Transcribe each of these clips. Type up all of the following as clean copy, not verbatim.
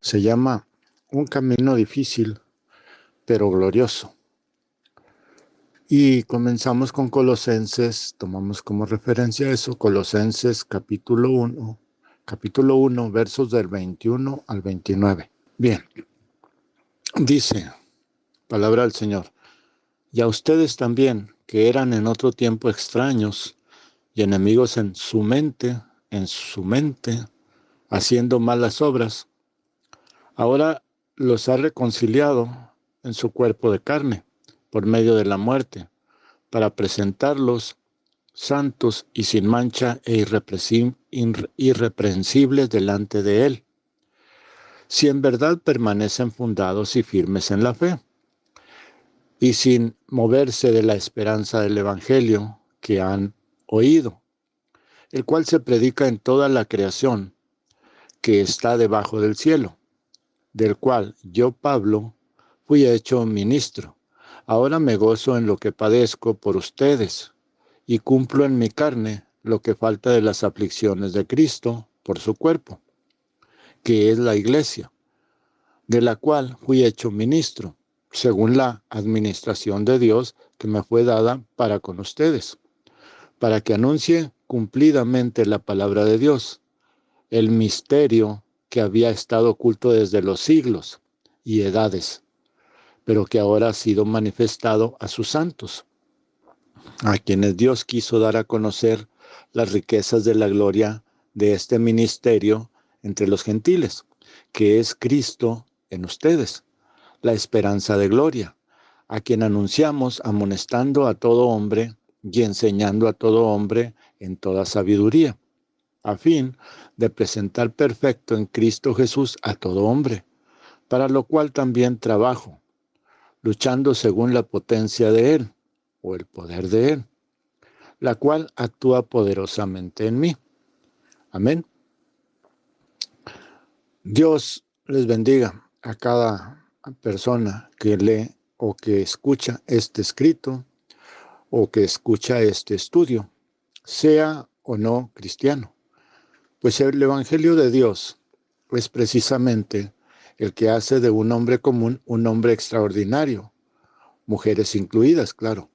Se llama Un camino difícil, pero glorioso. Y comenzamos con Colosenses, tomamos como referencia eso, Colosenses capítulo 1, versos del 21 al 29. Bien, dice, palabra del Señor, y a ustedes también, que eran en otro tiempo extraños y enemigos en su mente, haciendo malas obras, ahora los ha reconciliado en su cuerpo de carne, por medio de la muerte, para presentarlos santos y sin mancha e irreprensibles delante de Él, si en verdad permanecen fundados y firmes en la fe, y sin moverse de la esperanza del Evangelio que han oído, el cual se predica en toda la creación que está debajo del cielo, del cual yo, Pablo, fui hecho ministro. Ahora me gozo en lo que padezco por ustedes, y cumplo en mi carne lo que falta de las aflicciones de Cristo por su cuerpo, que es la iglesia, de la cual fui hecho ministro, según la administración de Dios que me fue dada para con ustedes, para que anuncie cumplidamente la palabra de Dios, el misterio que había estado oculto desde los siglos y edades, pero que ahora ha sido manifestado a sus santos, a quienes Dios quiso dar a conocer las riquezas de la gloria de este ministerio entre los gentiles, que es Cristo en ustedes, la esperanza de gloria, a quien anunciamos amonestando a todo hombre y enseñando a todo hombre en toda sabiduría, a fin de presentar perfecto en Cristo Jesús a todo hombre, para lo cual también trabajo, luchando según la potencia de Él, o el poder de Él, la cual actúa poderosamente en mí. Amén. Dios les bendiga a cada persona que lee o que escucha este escrito o que escucha este estudio, sea o no cristiano. Pues el Evangelio de Dios es precisamente el que hace de un hombre común un hombre extraordinario, mujeres incluidas, claro.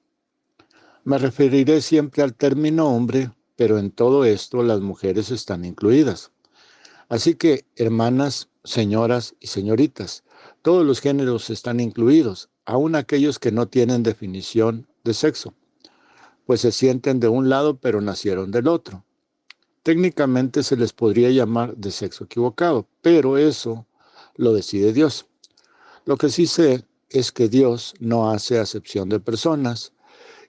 Me referiré siempre al término hombre, pero en todo esto las mujeres están incluidas. Así que, hermanas, señoras y señoritas, todos los géneros están incluidos, aun aquellos que no tienen definición de sexo, pues se sienten de un lado pero nacieron del otro. Técnicamente se les podría llamar de sexo equivocado, pero eso lo decide Dios. Lo que sí sé es que Dios no hace acepción de personas,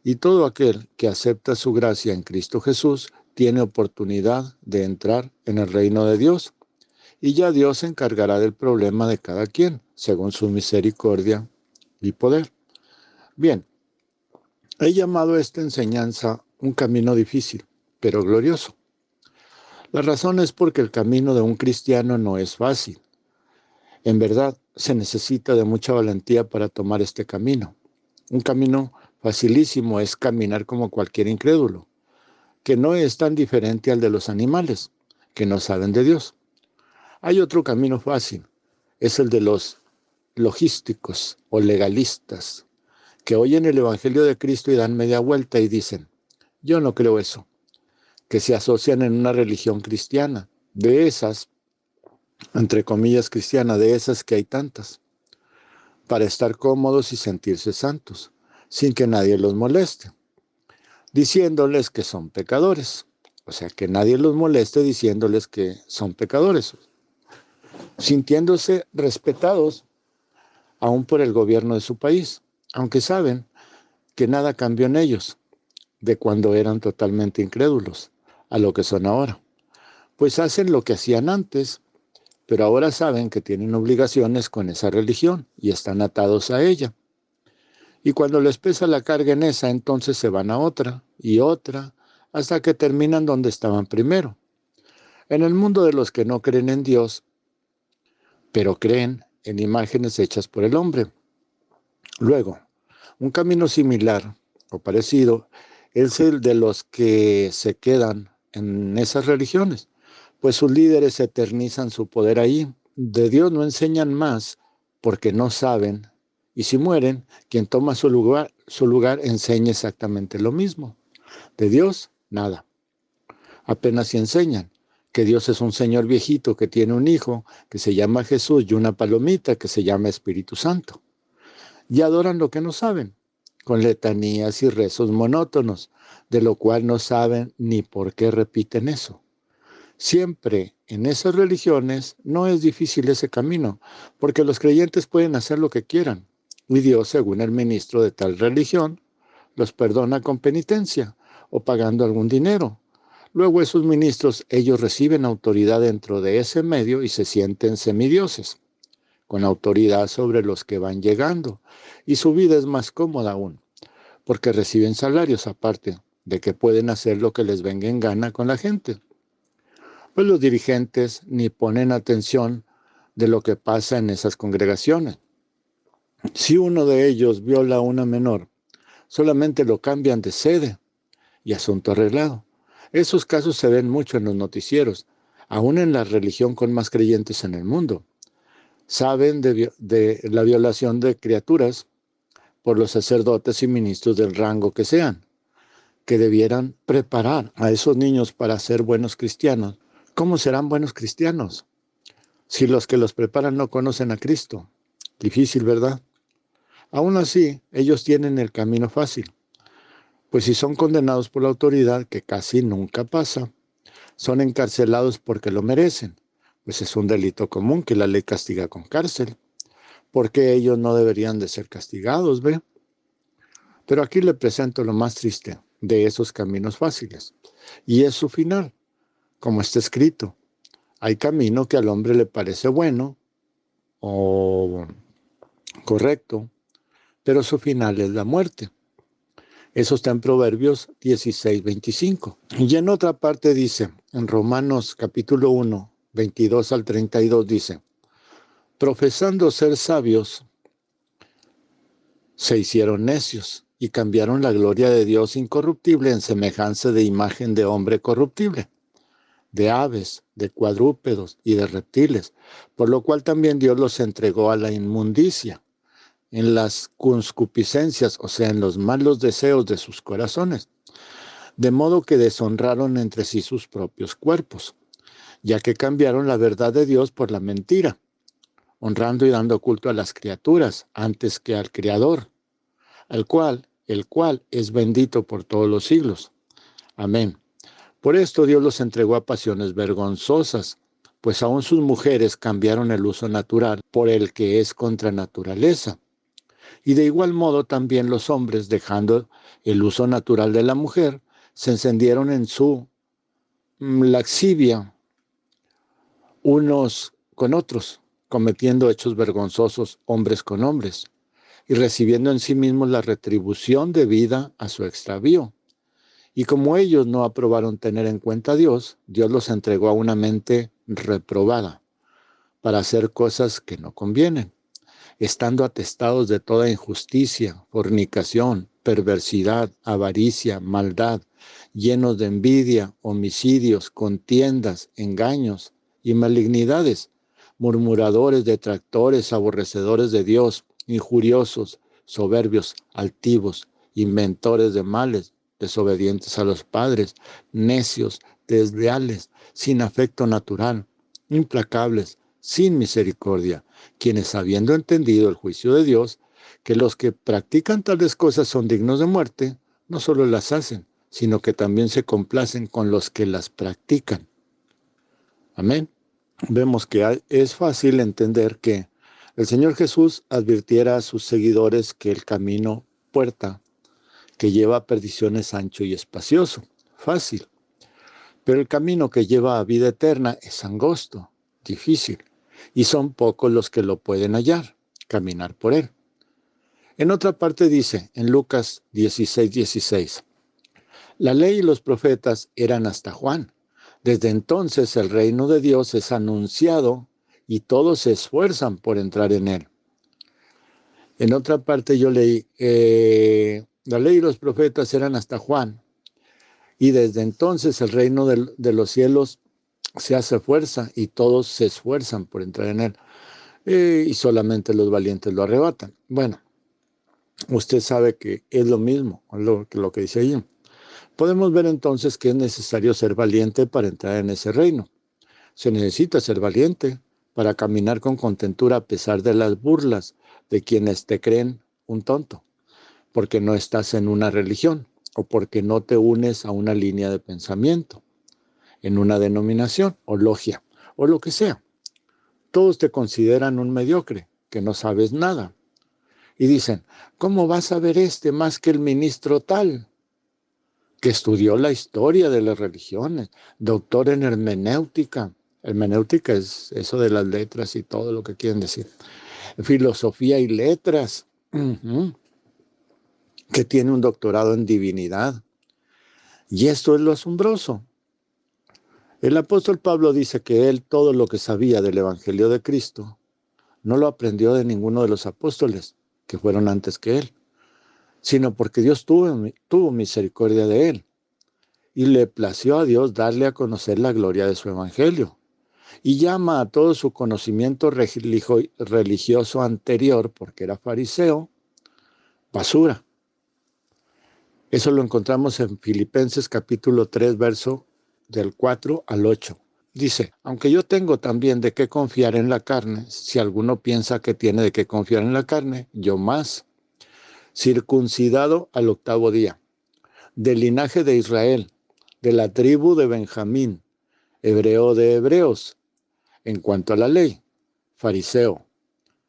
y todo aquel que acepta su gracia en Cristo Jesús tiene oportunidad de entrar en el reino de Dios, y ya Dios se encargará del problema de cada quien, según su misericordia y poder. Bien, he llamado esta enseñanza un camino difícil, pero glorioso. La razón es porque el camino de un cristiano no es fácil. En verdad, se necesita de mucha valentía para tomar este camino. Un camino facilísimo es caminar como cualquier incrédulo, que no es tan diferente al de los animales, que no saben de Dios. Hay otro camino fácil, es el de los logísticos o legalistas, que oyen el Evangelio de Cristo y dan media vuelta y dicen, yo no creo eso, que se asocian en una religión cristiana, de esas, entre comillas cristiana, de esas que hay tantas, para estar cómodos y sentirse santos, sin que nadie los moleste, diciéndoles que son pecadores. O sea, que nadie los moleste diciéndoles que son pecadores, sintiéndose respetados aún por el gobierno de su país, aunque saben que nada cambió en ellos de cuando eran totalmente incrédulos a lo que son ahora. Pues hacen lo que hacían antes, pero ahora saben que tienen obligaciones con esa religión y están atados a ella. Y cuando les pesa la carga en esa, entonces se van a otra y otra, hasta que terminan donde estaban primero. En el mundo de los que no creen en Dios, pero creen en imágenes hechas por el hombre. Luego, un camino similar o parecido es el de los que se quedan en esas religiones, pues sus líderes eternizan su poder ahí de Dios no enseñan más porque no saben, y si mueren, quien toma su lugar enseña exactamente lo mismo. De Dios, nada. Apenas si enseñan que Dios es un señor viejito que tiene un hijo que se llama Jesús y una palomita que se llama Espíritu Santo. Y adoran lo que no saben, con letanías y rezos monótonos, de lo cual no saben ni por qué repiten eso. Siempre en esas religiones no es difícil ese camino, porque los creyentes pueden hacer lo que quieran, y Dios, según el ministro de tal religión, los perdona con penitencia o pagando algún dinero. Luego esos ministros, ellos reciben autoridad dentro de ese medio y se sienten semidioses, con autoridad sobre los que van llegando, y su vida es más cómoda aún, porque reciben salarios aparte de que pueden hacer lo que les venga en gana con la gente. Pues los dirigentes ni ponen atención de lo que pasa en esas congregaciones. Si uno de ellos viola a una menor, solamente lo cambian de sede y asunto arreglado. Esos casos se ven mucho en los noticieros, aún en la religión con más creyentes en el mundo. Saben de la violación de criaturas por los sacerdotes y ministros del rango que sean, que debieran preparar a esos niños para ser buenos cristianos. ¿Cómo serán buenos cristianos si los que los preparan no conocen a Cristo? Difícil, ¿verdad? Aún así, ellos tienen el camino fácil, pues si son condenados por la autoridad, que casi nunca pasa, son encarcelados porque lo merecen, pues es un delito común que la ley castiga con cárcel. ¿Por qué ellos no deberían de ser castigados, ve? Pero aquí le presento lo más triste de esos caminos fáciles, y es su final, como está escrito. Hay camino que al hombre le parece bueno o correcto, pero su final es la muerte. Eso está en Proverbios 16:25. Y en otra parte dice, en Romanos capítulo 1, 22 al 32 dice, profesando ser sabios, se hicieron necios y cambiaron la gloria de Dios incorruptible en semejanza de imagen de hombre corruptible, de aves, de cuadrúpedos y de reptiles, por lo cual también Dios los entregó a la inmundicia, en las concupiscencias, o sea, en los malos deseos de sus corazones, de modo que deshonraron entre sí sus propios cuerpos, ya que cambiaron la verdad de Dios por la mentira, honrando y dando culto a las criaturas antes que al Creador, el cual es bendito por todos los siglos. Amén. Por esto Dios los entregó a pasiones vergonzosas, pues aún sus mujeres cambiaron el uso natural por el que es contra naturaleza. Y de igual modo también los hombres, dejando el uso natural de la mujer, se encendieron en su laxivia unos con otros, cometiendo hechos vergonzosos hombres con hombres, y recibiendo en sí mismos la retribución debida a su extravío. Y como ellos no aprobaron tener en cuenta a Dios, Dios los entregó a una mente reprobada para hacer cosas que no convienen, estando atestados de toda injusticia, fornicación, perversidad, avaricia, maldad, llenos de envidia, homicidios, contiendas, engaños y malignidades, murmuradores, detractores, aborrecedores de Dios, injuriosos, soberbios, altivos, inventores de males, desobedientes a los padres, necios, desleales, sin afecto natural, implacables, sin misericordia, quienes habiendo entendido el juicio de Dios, que los que practican tales cosas son dignos de muerte, no solo las hacen, sino que también se complacen con los que las practican. Amén. Vemos que es fácil entender que el Señor Jesús advirtiera a sus seguidores que el camino, puerta, que lleva a perdición es ancho y espacioso. Fácil. Pero el camino que lleva a vida eterna es angosto, difícil, y son pocos los que lo pueden hallar, caminar por él. En otra parte dice, en Lucas 16:16, la ley y los profetas eran hasta Juan. Desde entonces el reino de Dios es anunciado y todos se esfuerzan por entrar en él. En otra parte yo leí, la ley y los profetas eran hasta Juan, y desde entonces el reino de los cielos se hace fuerza y todos se esfuerzan por entrar en él. Y solamente los valientes lo arrebatan. Bueno, usted sabe que es lo mismo lo que dice ahí. Podemos ver entonces que es necesario ser valiente para entrar en ese reino. Se necesita ser valiente para caminar con contentura a pesar de las burlas de quienes te creen un tonto, porque no estás en una religión o porque no te unes a una línea de pensamiento, en una denominación o logia o lo que sea. Todos te consideran un mediocre, que no sabes nada. Y dicen, ¿cómo vas a ver más que el ministro tal, que estudió la historia de las religiones, doctor en hermenéutica? Hermenéutica es eso de las letras y todo lo que quieren decir. Filosofía y letras, que tiene un doctorado en divinidad. Y esto es lo asombroso. El apóstol Pablo dice que él todo lo que sabía del Evangelio de Cristo no lo aprendió de ninguno de los apóstoles que fueron antes que él, sino porque Dios tuvo misericordia de él y le plació a Dios darle a conocer la gloria de su Evangelio. Y llama a todo su conocimiento religioso anterior, porque era fariseo, basura. Eso lo encontramos en Filipenses capítulo 3, verso del 4 al 8. Dice, aunque yo tengo también de qué confiar en la carne, si alguno piensa que tiene de qué confiar en la carne, yo más, circuncidado al 8º día, del linaje de Israel, de la tribu de Benjamín, hebreo de hebreos, en cuanto a la ley, fariseo,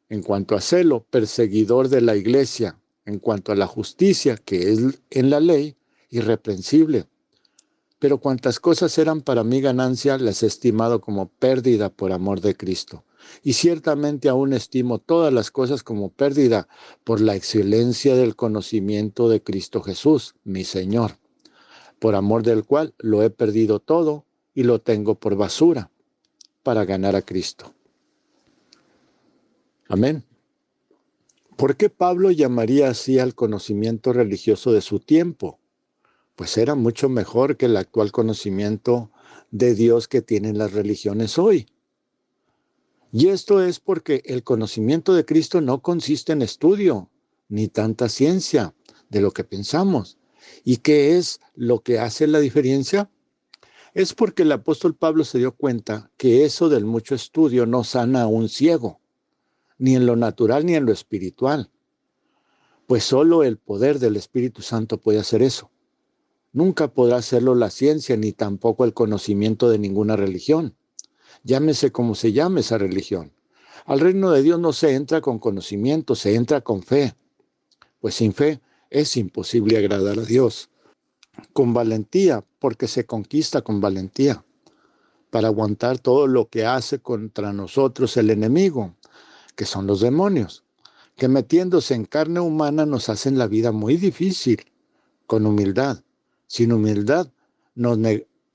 en cuanto a celo, perseguidor de la iglesia, en cuanto a la justicia que es en la ley, irreprensible. Pero cuantas cosas eran para mí ganancia, las he estimado como pérdida por amor de Cristo. Y ciertamente aún estimo todas las cosas como pérdida por la excelencia del conocimiento de Cristo Jesús, mi Señor, por amor del cual lo he perdido todo y lo tengo por basura para ganar a Cristo. Amén. ¿Por qué Pablo llamaría así al conocimiento religioso de su tiempo? Pues era mucho mejor que el actual conocimiento de Dios que tienen las religiones hoy. Y esto es porque el conocimiento de Cristo no consiste en estudio, ni tanta ciencia de lo que pensamos. ¿Y qué es lo que hace la diferencia? Es porque el apóstol Pablo se dio cuenta que eso del mucho estudio no sana a un ciego, ni en lo natural ni en lo espiritual. Pues solo el poder del Espíritu Santo puede hacer eso. Nunca podrá hacerlo la ciencia ni tampoco el conocimiento de ninguna religión. Llámese como se llame esa religión. Al reino de Dios no se entra con conocimiento, se entra con fe. Pues sin fe es imposible agradar a Dios. Con valentía, porque se conquista con valentía, para aguantar todo lo que hace contra nosotros el enemigo, que son los demonios, que metiéndose en carne humana nos hacen la vida muy difícil, con humildad. Sin humildad nos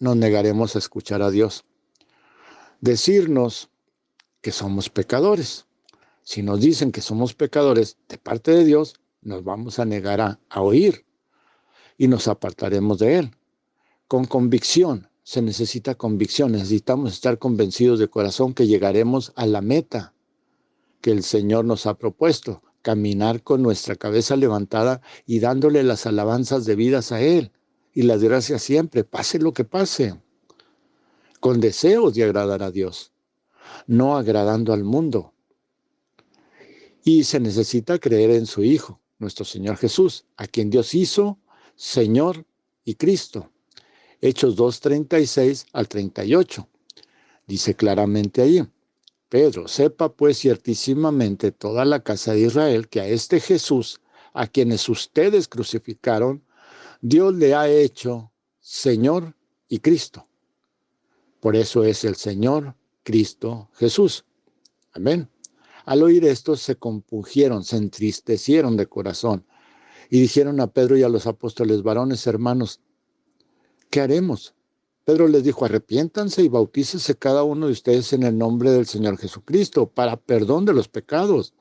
negaremos a escuchar a Dios. Decirnos que somos pecadores. Si nos dicen que somos pecadores de parte de Dios, nos vamos a negar a oír y nos apartaremos de Él. Con convicción, se necesita convicción, necesitamos estar convencidos de corazón que llegaremos a la meta que el Señor nos ha propuesto, caminar con nuestra cabeza levantada y dándole las alabanzas debidas a Él y las gracias siempre, pase lo que pase, con deseos de agradar a Dios, no agradando al mundo. Y se necesita creer en su Hijo, nuestro Señor Jesús, a quien Dios hizo Señor y Cristo. Hechos 2:36 al 38. Dice claramente ahí, Pedro, sepa pues ciertísimamente toda la casa de Israel que a este Jesús, a quienes ustedes crucificaron, Dios le ha hecho Señor y Cristo. Por eso es el Señor Cristo Jesús. Amén. Al oír esto se compungieron, se entristecieron de corazón y dijeron a Pedro y a los apóstoles, varones hermanos, ¿qué haremos? Pedro les dijo, arrepiéntanse y bautícese cada uno de ustedes en el nombre del Señor Jesucristo para perdón de los pecados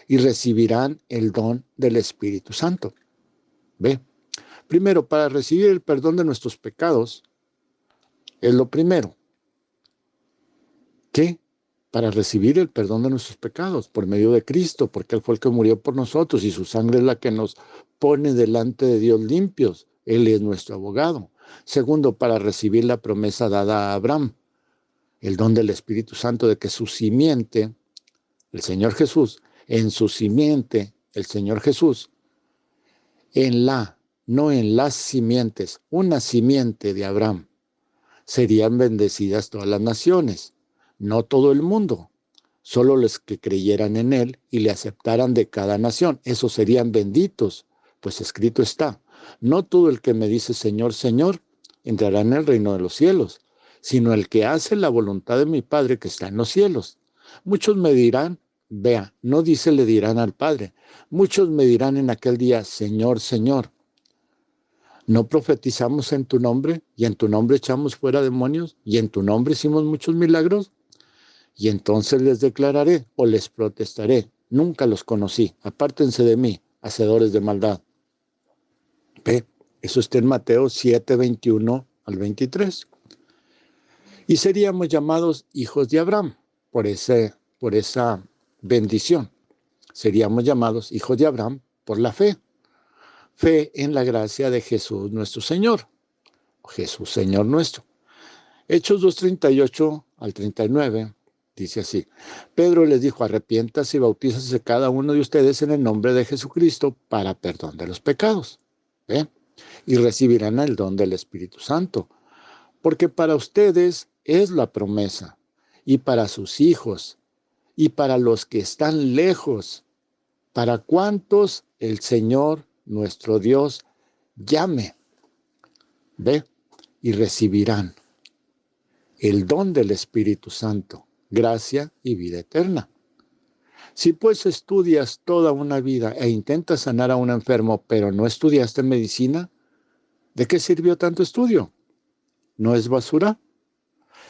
y recibirán el don del Espíritu Santo. Ve, primero, para recibir el perdón de nuestros pecados, es lo primero. ¿Qué? Para recibir el perdón de nuestros pecados por medio de Cristo, porque Él fue el que murió por nosotros y su sangre es la que nos pone delante de Dios limpios. Él es nuestro abogado. Segundo, para recibir la promesa dada a Abraham, el don del Espíritu Santo de que su simiente, el Señor Jesús, en su simiente, el Señor Jesús, no en las simientes, una simiente de Abraham, serían bendecidas todas las naciones, no todo el mundo, solo los que creyeran en él y le aceptaran de cada nación, esos serían benditos, pues escrito está, no todo el que me dice Señor, Señor, entrará en el reino de los cielos, sino el que hace la voluntad de mi Padre que está en los cielos. Muchos me dirán, vea, no dice le dirán al Padre, muchos me dirán en aquel día, Señor, Señor, ¿no profetizamos en tu nombre y en tu nombre echamos fuera demonios y en tu nombre hicimos muchos milagros? Y entonces les declararé o les protestaré, nunca los conocí, apártense de mí, hacedores de maldad. Ve, eso está en Mateo 7, 21 al 23. Y seríamos llamados hijos de Abraham por esa bendición. Seríamos llamados hijos de Abraham por la fe. Fe en la gracia de Jesús nuestro Señor. Jesús Señor nuestro. Hechos 2:38 al 39 dice así. Pedro les dijo, arrepiéntase y bautízase cada uno de ustedes en el nombre de Jesucristo para perdón de los pecados. ¿Ve? Y recibirán el don del Espíritu Santo. Porque para ustedes es la promesa, y para sus hijos, y para los que están lejos, para cuantos el Señor nuestro Dios llame. ¿Ve? Y recibirán el don del Espíritu Santo, gracia y vida eterna. Si pues estudias toda una vida e intentas sanar a un enfermo, pero no estudiaste medicina, ¿de qué sirvió tanto estudio? ¿No es basura?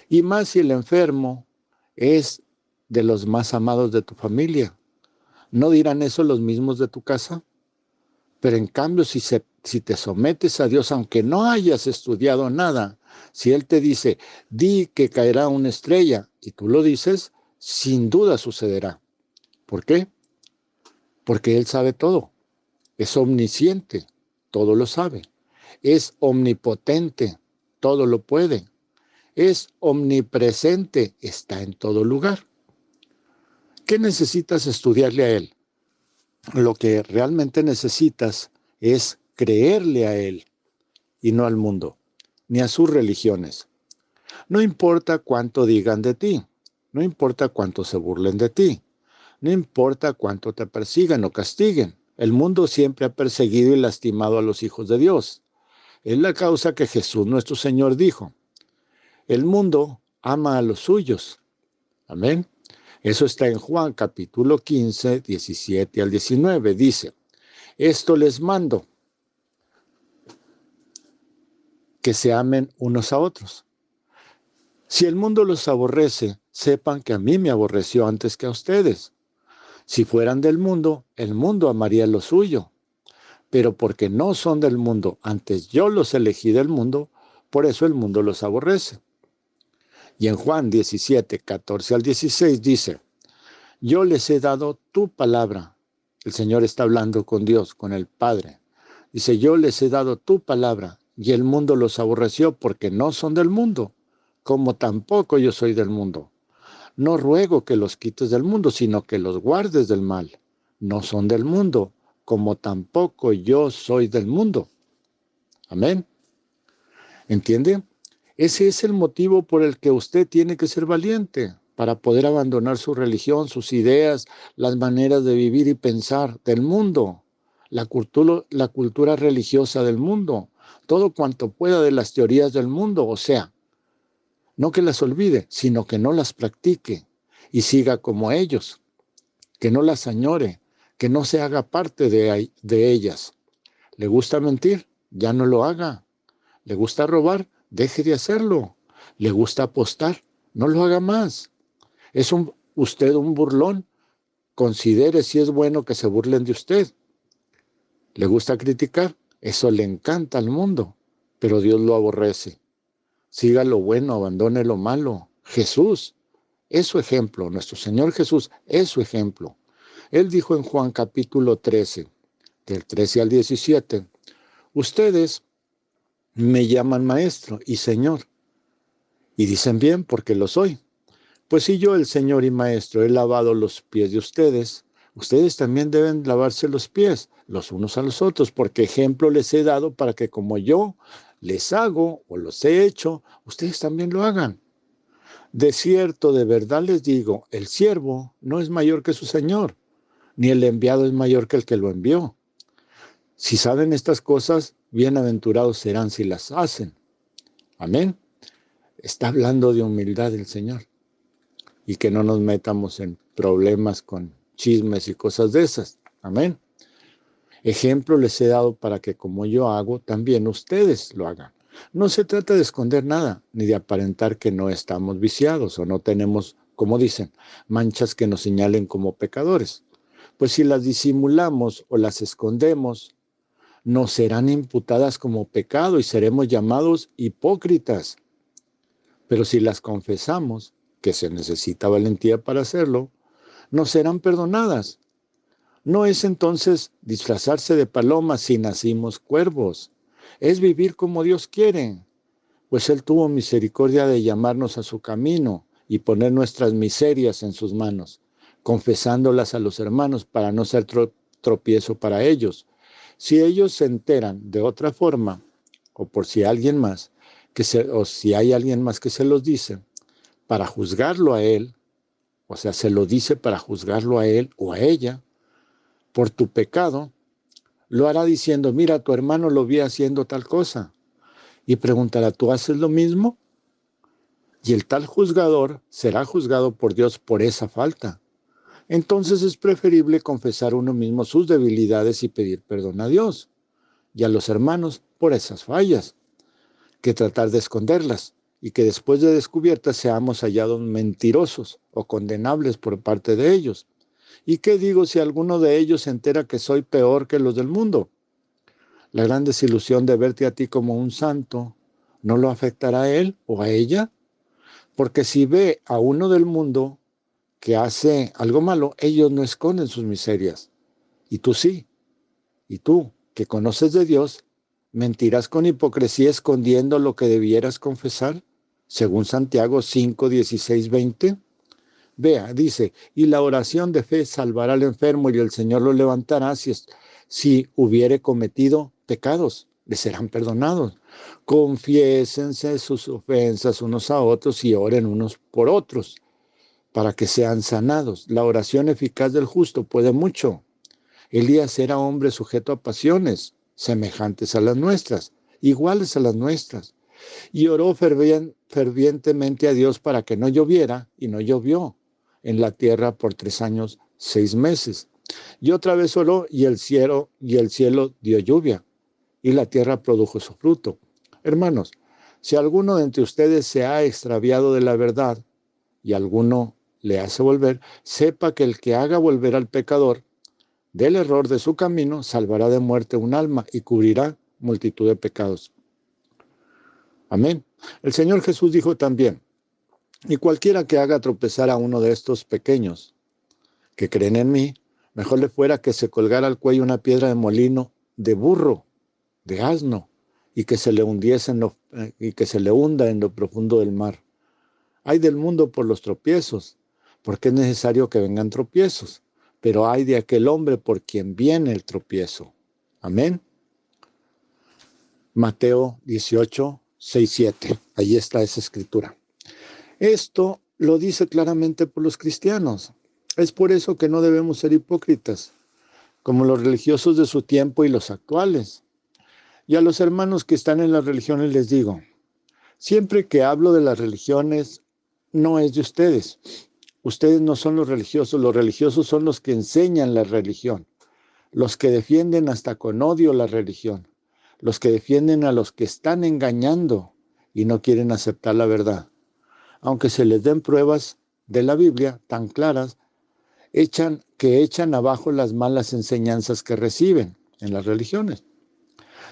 Y más si el enfermo es de los más amados de tu familia. ¿No dirán eso los mismos de tu casa? Pero en cambio, si te sometes a Dios, aunque no hayas estudiado nada, si Él te dice, di que caerá una estrella, y tú lo dices, sin duda sucederá. ¿Por qué? Porque Él sabe todo. Es omnisciente, todo lo sabe. Es omnipotente, todo lo puede. Es omnipresente, está en todo lugar. ¿Qué necesitas estudiarle a Él? Lo que realmente necesitas es creerle a Él y no al mundo, ni a sus religiones. No importa cuánto digan de ti, no importa cuánto se burlen de ti, no importa cuánto te persigan o castiguen. El mundo siempre ha perseguido y lastimado a los hijos de Dios. Es la causa que Jesús nuestro Señor dijo, el mundo ama a los suyos. Amén. Eso está en Juan capítulo 15, 17 al 19. Dice, esto les mando, que se amen unos a otros. Si el mundo los aborrece, sepan que a mí me aborreció antes que a ustedes. Si fueran del mundo, el mundo amaría lo suyo. Pero porque no son del mundo, antes yo los elegí del mundo, por eso el mundo los aborrece. Y en Juan 17, 14 al 16 dice, yo les he dado tu palabra. El Señor está hablando con Dios, con el Padre. Dice, yo les he dado tu palabra, y el mundo los aborreció porque no son del mundo, como tampoco yo soy del mundo. No ruego que los quites del mundo, sino que los guardes del mal. No son del mundo, como tampoco yo soy del mundo. Amén. ¿Entiende? Ese es el motivo por el que usted tiene que ser valiente, para poder abandonar su religión, sus ideas, las maneras de vivir y pensar del mundo, la cultura religiosa del mundo, todo cuanto pueda de las teorías del mundo, o sea, no que las olvide, sino que no las practique y siga como ellos, que no las añore, que no se haga parte de ellas. ¿Le gusta mentir? Ya no lo haga. ¿Le gusta robar? Deje de hacerlo. ¿Le gusta apostar? No lo haga más. ¿Es usted un burlón? Considere si es bueno que se burlen de usted. ¿Le gusta criticar? Eso le encanta al mundo, pero Dios lo aborrece. Siga lo bueno, abandone lo malo. Jesús es su ejemplo. Nuestro Señor Jesús es su ejemplo. Él dijo en Juan capítulo 13, del 13 al 17, ustedes me llaman maestro y Señor, y dicen bien porque lo soy. Pues si yo, el Señor y Maestro, he lavado los pies de ustedes, ustedes también deben lavarse los pies los unos a los otros, porque ejemplo les he dado para que como yo les hago o los he hecho, ustedes también lo hagan. De cierto, de verdad les digo, el siervo no es mayor que su Señor, ni el enviado es mayor que el que lo envió. Si saben estas cosas, bienaventurados serán si las hacen. Amén. Está hablando de humildad el Señor. Y que no nos metamos en problemas con chismes y cosas de esas. Amén. Ejemplo les he dado para que como yo hago, también ustedes lo hagan. No se trata de esconder nada, ni de aparentar que no estamos viciados o no tenemos, como dicen, manchas que nos señalen como pecadores. Pues si las disimulamos o las escondemos, nos serán imputadas como pecado y seremos llamados hipócritas. Pero si las confesamos, que se necesita valentía para hacerlo, no serán perdonadas. No es entonces disfrazarse de palomas si nacimos cuervos. Es vivir como Dios quiere, pues Él tuvo misericordia de llamarnos a su camino y poner nuestras miserias en sus manos, confesándolas a los hermanos para no ser tropiezo para ellos. Si ellos se enteran de otra forma, o por si alguien más, o si hay alguien más que se los dice, para juzgarlo a él, o sea, se lo dice para juzgarlo a él o a ella, por tu pecado, lo hará diciendo, mira, tu hermano lo vi haciendo tal cosa. Y preguntará, ¿tú haces lo mismo? Y el tal juzgador será juzgado por Dios por esa falta. Entonces es preferible confesar uno mismo sus debilidades y pedir perdón a Dios y a los hermanos por esas fallas, que tratar de esconderlas y que después de descubiertas seamos hallados mentirosos o condenables por parte de ellos. ¿Y qué digo si alguno de ellos se entera que soy peor que los del mundo? La gran desilusión de verte a ti como un santo, ¿no lo afectará a él o a ella? Porque si ve a uno del mundo que hace algo malo, ellos no esconden sus miserias. Y tú sí. Y tú, que conoces de Dios, ¿mentirás con hipocresía escondiendo lo que debieras confesar? Según Santiago 5, 16, 20. Vea, dice, y la oración de fe salvará al enfermo y el Señor lo levantará si hubiere cometido pecados, le serán perdonados. Confiésense sus ofensas unos a otros y oren unos por otros para que sean sanados. La oración eficaz del justo puede mucho. Elías era hombre sujeto a pasiones semejantes a las nuestras, iguales a las nuestras, y oró fervientemente a Dios para que no lloviera, y no llovió en la tierra por 3 años, 6 meses. Y otra vez oró, y el cielo dio lluvia, y la tierra produjo su fruto. Hermanos, si alguno de entre ustedes se ha extraviado de la verdad, y alguno le hace volver, sepa que el que haga volver al pecador del error de su camino, salvará de muerte un alma y cubrirá multitud de pecados. Amén. El Señor Jesús dijo también, y cualquiera que haga tropezar a uno de estos pequeños que creen en mí, mejor le fuera que se colgara al cuello una piedra de molino de burro, de asno, y que se le hunda en lo profundo del mar. Ay del mundo por los tropiezos, porque es necesario que vengan tropiezos, pero ay de aquel hombre por quien viene el tropiezo. Amén. Mateo 18, 6, 7. Ahí está esa escritura. Esto lo dice claramente por los cristianos. Es por eso que no debemos ser hipócritas, como los religiosos de su tiempo y los actuales. Y a los hermanos que están en las religiones les digo, siempre que hablo de las religiones, no es de ustedes. Ustedes no son los religiosos son los que enseñan la religión, los que defienden hasta con odio la religión, los que defienden a los que están engañando y no quieren aceptar la verdad. Aunque se les den pruebas de la Biblia tan claras, echan abajo las malas enseñanzas que reciben en las religiones.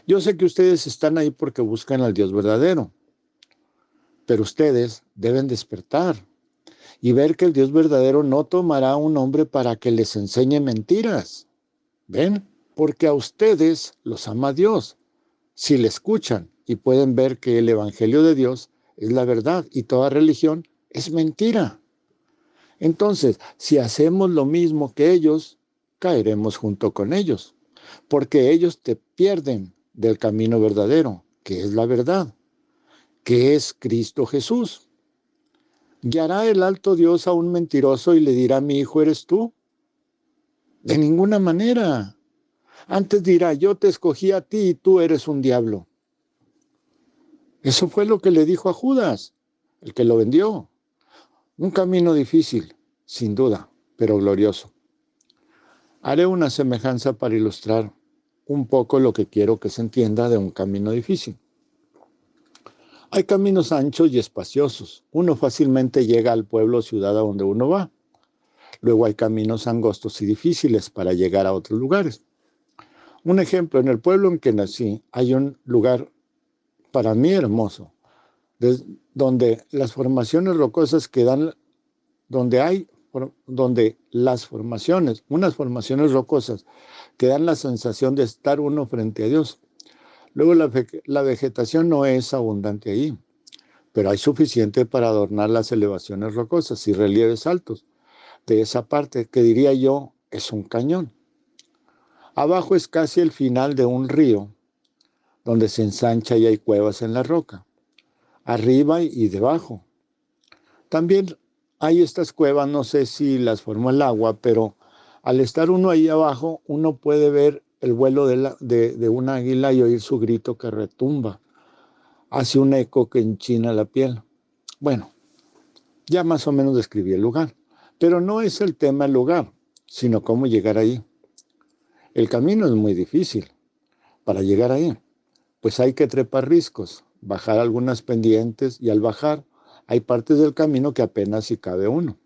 Yo sé que ustedes están ahí porque buscan al Dios verdadero, pero ustedes deben despertar y ver que el Dios verdadero no tomará a un hombre para que les enseñe mentiras. ¿Ven? Porque a ustedes los ama Dios. Si le escuchan y pueden ver que el Evangelio de Dios es la verdad y toda religión es mentira. Entonces, si hacemos lo mismo que ellos, caeremos junto con ellos, porque ellos te pierden del camino verdadero, que es la verdad, que es Cristo Jesús. ¿Guiará el alto Dios a un mentiroso y le dirá, mi hijo eres tú? De ninguna manera. Antes dirá, yo te escogí a ti y tú eres un diablo. Eso fue lo que le dijo a Judas, el que lo vendió. Un camino difícil, sin duda, pero glorioso. Haré una semejanza para ilustrar un poco lo que quiero que se entienda de un camino difícil. Hay caminos anchos y espaciosos. Uno fácilmente llega al pueblo o ciudad a donde uno va. Luego hay caminos angostos y difíciles para llegar a otros lugares. Un ejemplo, en el pueblo en que nací hay un lugar para mí hermoso, donde las formaciones rocosas que dan, donde las formaciones, unas formaciones rocosas que dan la sensación de estar uno frente a Dios. Luego la vegetación no es abundante ahí, pero hay suficiente para adornar las elevaciones rocosas y relieves altos de esa parte que diría yo es un cañón. Abajo es casi el final de un río donde se ensancha y hay cuevas en la roca, arriba y debajo. También hay estas cuevas, no sé si las formó el agua, pero al estar uno ahí abajo, uno puede ver el vuelo de un águila y oír su grito que retumba. Hace un eco que enchina la piel. Bueno, ya más o menos describí el lugar, pero no es el tema el lugar, sino cómo llegar ahí. El camino es muy difícil para llegar ahí, pues hay que trepar riscos, bajar algunas pendientes y al bajar hay partes del camino que apenas si cabe uno,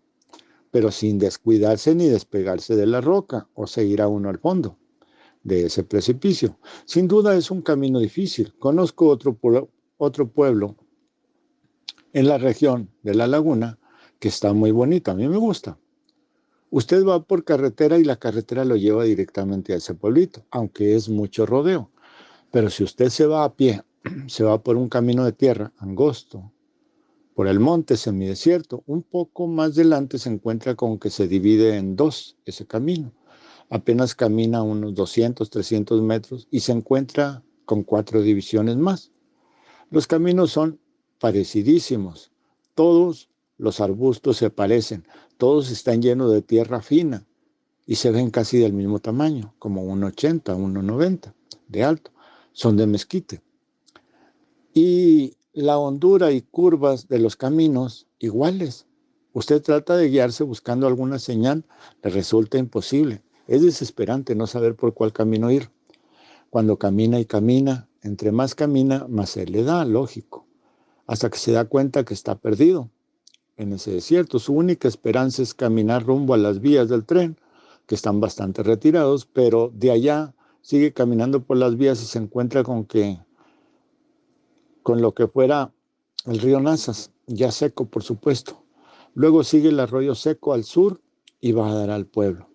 pero sin descuidarse ni despegarse de la roca o seguir a uno al fondo de ese precipicio. Sin duda es un camino difícil. Conozco otro pueblo en la región de La Laguna que está muy bonito, a mí me gusta. Usted va por carretera y la carretera lo lleva directamente a ese pueblito, aunque es mucho rodeo. Pero si usted se va a pie, se va por un camino de tierra angosto, por el monte semidesierto, un poco más adelante se encuentra con que se divide en dos ese camino. Apenas camina unos 200, 300 metros y se encuentra con 4 divisiones más. Los caminos son parecidísimos. Todos los arbustos se parecen. Todos están llenos de tierra fina y se ven casi del mismo tamaño, como 1,80, 1,90 de alto. Son de mezquite. Y la hondura y curvas de los caminos iguales. Usted trata de guiarse buscando alguna señal, le resulta imposible. Es desesperante no saber por cuál camino ir. Cuando camina y camina, entre más camina, más se le da, lógico, hasta que se da cuenta que está perdido en ese desierto. Su única esperanza es caminar rumbo a las vías del tren, que están bastante retirados, pero de allá sigue caminando por las vías y se encuentra con lo que fuera el río Nazas, ya seco, por supuesto. Luego sigue el arroyo seco al sur y va a dar al pueblo.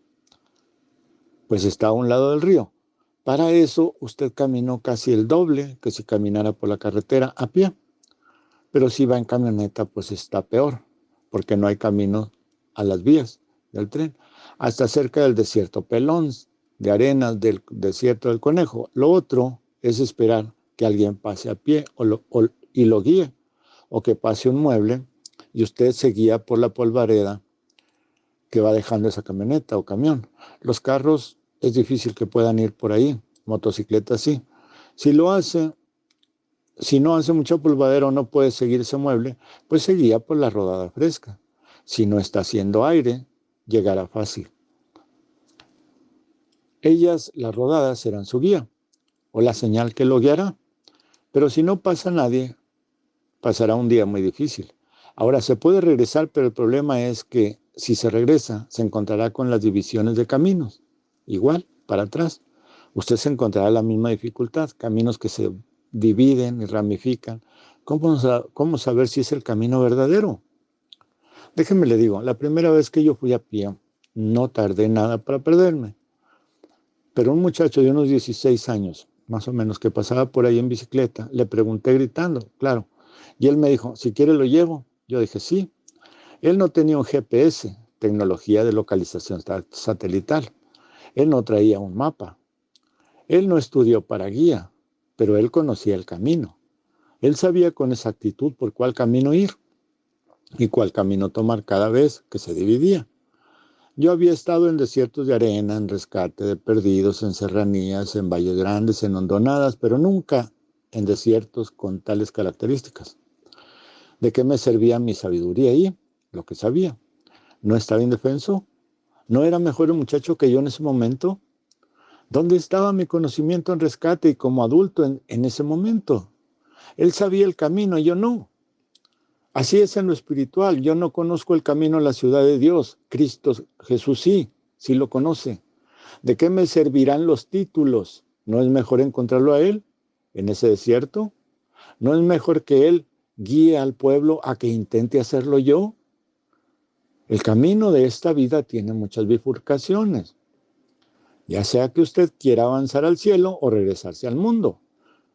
Pues está a un lado del río. Para eso usted caminó casi el doble que si caminara por la carretera a pie. Pero si va en camioneta, pues está peor, porque no hay camino a las vías del tren. Hasta cerca del desierto Pelón, de arenas del desierto del Conejo. Lo otro es esperar que alguien pase a pie y lo guíe, o que pase un mueble y usted se guía por la polvareda que va dejando esa camioneta o camión. Los carros es difícil que puedan ir por ahí, motocicletas sí. Si no hace mucho polvadero o no puede seguir ese mueble, pues se guía por la rodada fresca. Si no está haciendo aire, llegará fácil. Ellas, las rodadas, serán su guía o la señal que lo guiará. Pero si no pasa nadie, pasará un día muy difícil. Ahora se puede regresar, pero el problema es que si se regresa, se encontrará con las divisiones de caminos. Igual, para atrás. Usted se encontrará la misma dificultad, caminos que se dividen y ramifican. ¿Cómo saber si es el camino verdadero? Déjeme le digo, la primera vez que yo fui a pie, no tardé nada para perderme. Pero un muchacho de unos 16 años, más o menos, que pasaba por ahí en bicicleta, le pregunté gritando, claro. Y él me dijo, si quiere lo llevo. Yo dije, sí. Él no tenía un GPS, tecnología de localización satelital. Él no traía un mapa. Él no estudió para guía, pero él conocía el camino. Él sabía con exactitud por cuál camino ir y cuál camino tomar cada vez que se dividía. Yo había estado en desiertos de arena, en rescate de perdidos, en serranías, en valles grandes, en hondonadas, pero nunca en desiertos con tales características. ¿De qué me servía mi sabiduría ahí? Lo que sabía. ¿No estaba indefenso? ¿No era mejor el muchacho que yo en ese momento? ¿Dónde estaba mi conocimiento en rescate y como adulto en ese momento? Él sabía el camino, yo no. Así es en lo espiritual. Yo no conozco el camino a la ciudad de Dios. Cristo Jesús sí lo conoce. ¿De qué me servirán los títulos? ¿No es mejor encontrarlo a Él en ese desierto? ¿No es mejor que Él guíe al pueblo a que intente hacerlo yo? El camino de esta vida tiene muchas bifurcaciones, ya sea que usted quiera avanzar al cielo o regresarse al mundo.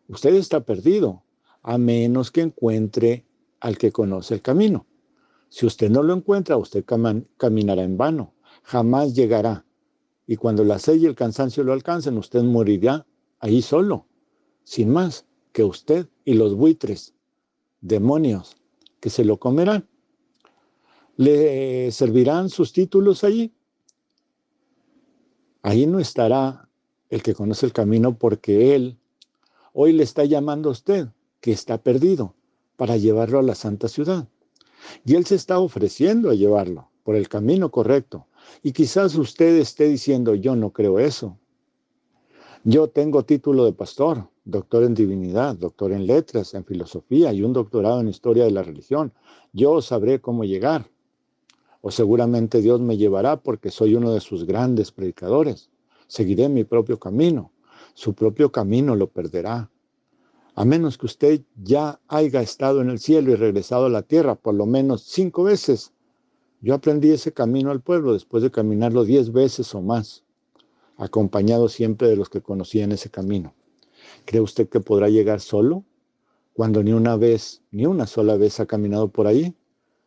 Usted está perdido, a menos que encuentre al que conoce el camino. Si usted no lo encuentra, usted caminará en vano, jamás llegará. Y cuando la sed y el cansancio lo alcancen, usted morirá ahí solo, sin más que usted y los buitres, demonios, que se lo comerán. ¿Le servirán sus títulos allí? Ahí no estará el que conoce el camino, porque Él hoy le está llamando a usted, que está perdido, para llevarlo a la santa ciudad. Y Él se está ofreciendo a llevarlo por el camino correcto. Y quizás usted esté diciendo, yo no creo eso. Yo tengo título de pastor, doctor en divinidad, doctor en letras, en filosofía y un doctorado en historia de la religión. Yo sabré cómo llegar. O seguramente Dios me llevará porque soy uno de sus grandes predicadores. Seguiré mi propio camino. Su propio camino lo perderá. A menos que usted ya haya estado en el cielo y regresado a la tierra por lo menos 5 veces. Yo aprendí ese camino al pueblo después de caminarlo 10 veces o más, acompañado siempre de los que conocían ese camino. ¿Cree usted que podrá llegar solo cuando ni una sola vez ha caminado por ahí?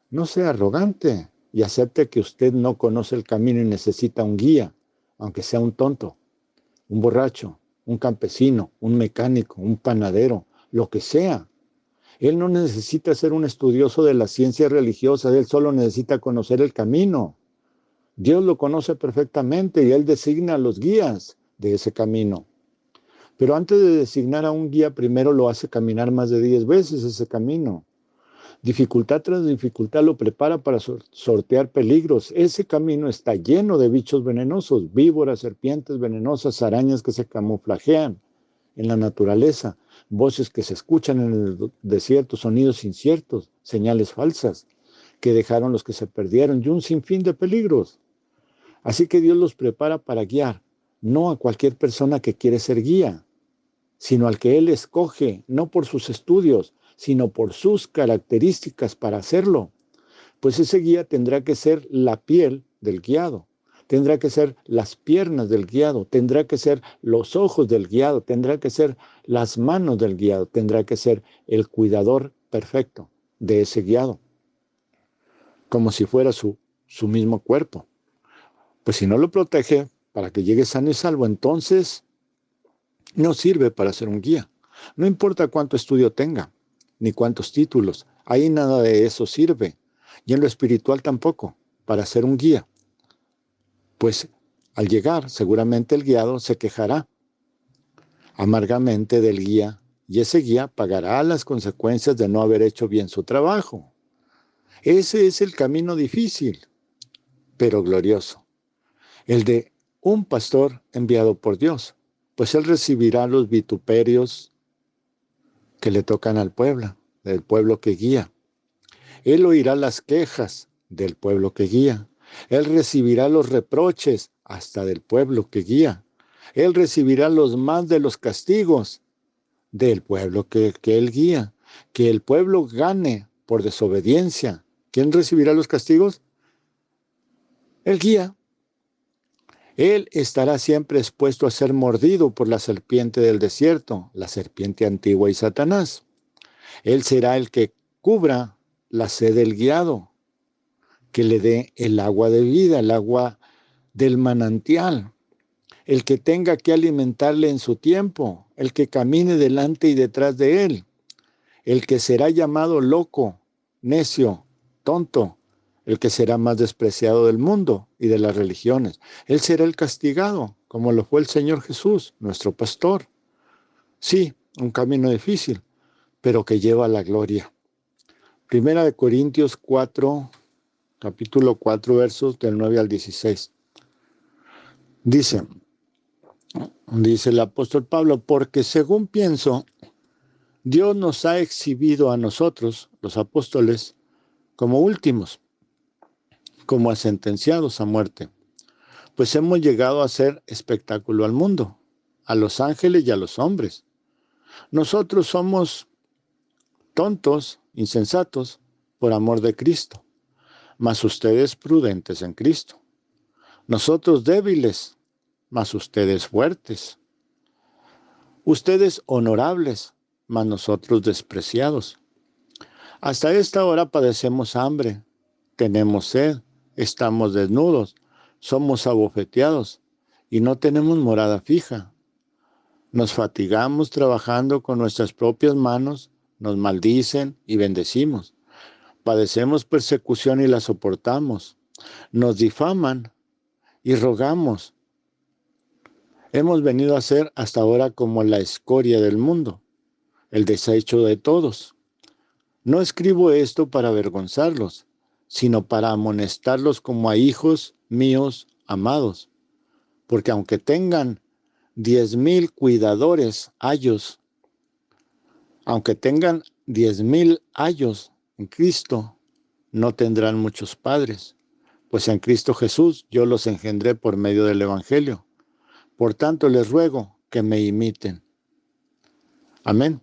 No sea arrogante y acepte que usted no conoce el camino y necesita un guía, aunque sea un tonto, un borracho, un campesino, un mecánico, un panadero, lo que sea. Él no necesita ser un estudioso de las ciencias religiosas, él solo necesita conocer el camino. Dios lo conoce perfectamente y Él designa a los guías de ese camino. Pero antes de designar a un guía, primero lo hace caminar más de 10 veces ese camino. Dificultad tras dificultad lo prepara para sortear peligros. Ese camino está lleno de bichos venenosos, víboras, serpientes venenosas, arañas que se camuflajean en la naturaleza, voces que se escuchan en el desierto, sonidos inciertos, señales falsas que dejaron los que se perdieron y un sinfín de peligros. Así que Dios los prepara para guiar, no a cualquier persona que quiere ser guía, sino al que Él escoge, no por sus estudios, sino por sus características para hacerlo. Pues ese guía tendrá que ser la piel del guiado, tendrá que ser las piernas del guiado, tendrá que ser los ojos del guiado, tendrá que ser las manos del guiado, tendrá que ser el cuidador perfecto de ese guiado, como si fuera su mismo cuerpo. Pues si no lo protege para que llegue sano y salvo, entonces no sirve para ser un guía. No importa cuánto estudio tenga, ni cuántos títulos, ahí nada de eso sirve. Y en lo espiritual tampoco, para ser un guía. Pues al llegar, seguramente el guiado se quejará amargamente del guía, y ese guía pagará las consecuencias de no haber hecho bien su trabajo. Ese es el camino difícil, pero glorioso, el de un pastor enviado por Dios, pues él recibirá los vituperios que le tocan al pueblo, del pueblo que guía. Él oirá las quejas del pueblo que guía. Él recibirá los reproches hasta del pueblo que guía. Él recibirá los más de los castigos del pueblo que él guía. Que el pueblo gane por desobediencia ¿Quién recibirá los castigos? El guía. Él estará siempre expuesto a ser mordido por la serpiente del desierto, la serpiente antigua y Satanás. Él será el que cubra la sed del guiado, que le dé el agua de vida, el agua del manantial, el que tenga que alimentarle en su tiempo, el que camine delante y detrás de él, el que será llamado loco, necio, tonto, el que será más despreciado del mundo y de las religiones. Él será el castigado, como lo fue el Señor Jesús, nuestro pastor. Sí, un camino difícil, pero que lleva a la gloria. Primera de Corintios 4, capítulo 4, versos del 9 al 16. Dice el apóstol Pablo, porque según pienso, Dios nos ha exhibido a nosotros, los apóstoles, como últimos, como a sentenciados a muerte, pues hemos llegado a ser espectáculo al mundo, a los ángeles y a los hombres. Nosotros somos tontos, insensatos, por amor de Cristo, mas ustedes prudentes en Cristo. Nosotros débiles, mas ustedes fuertes. Ustedes honorables, mas nosotros despreciados. Hasta esta hora padecemos hambre, tenemos sed, estamos desnudos, somos abofeteados y no tenemos morada fija. Nos fatigamos trabajando con nuestras propias manos, nos maldicen y bendecimos. Padecemos persecución y la soportamos. Nos difaman y rogamos. Hemos venido a ser hasta ahora como la escoria del mundo, el desecho de todos. No escribo esto para avergonzarlos, sino para amonestarlos como a hijos míos amados. Porque aunque tengan 10,000 cuidadores ayos, aunque tengan 10,000 ayos en Cristo, no tendrán muchos padres, pues en Cristo Jesús yo los engendré por medio del Evangelio. Por tanto, les ruego que me imiten. Amén.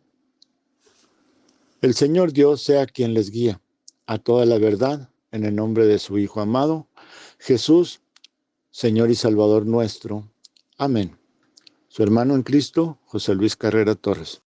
El Señor Dios sea quien les guía a toda la verdad, en el nombre de su Hijo amado, Jesús, Señor y Salvador nuestro. Amén. Su hermano en Cristo, José Luis Carrera Torres.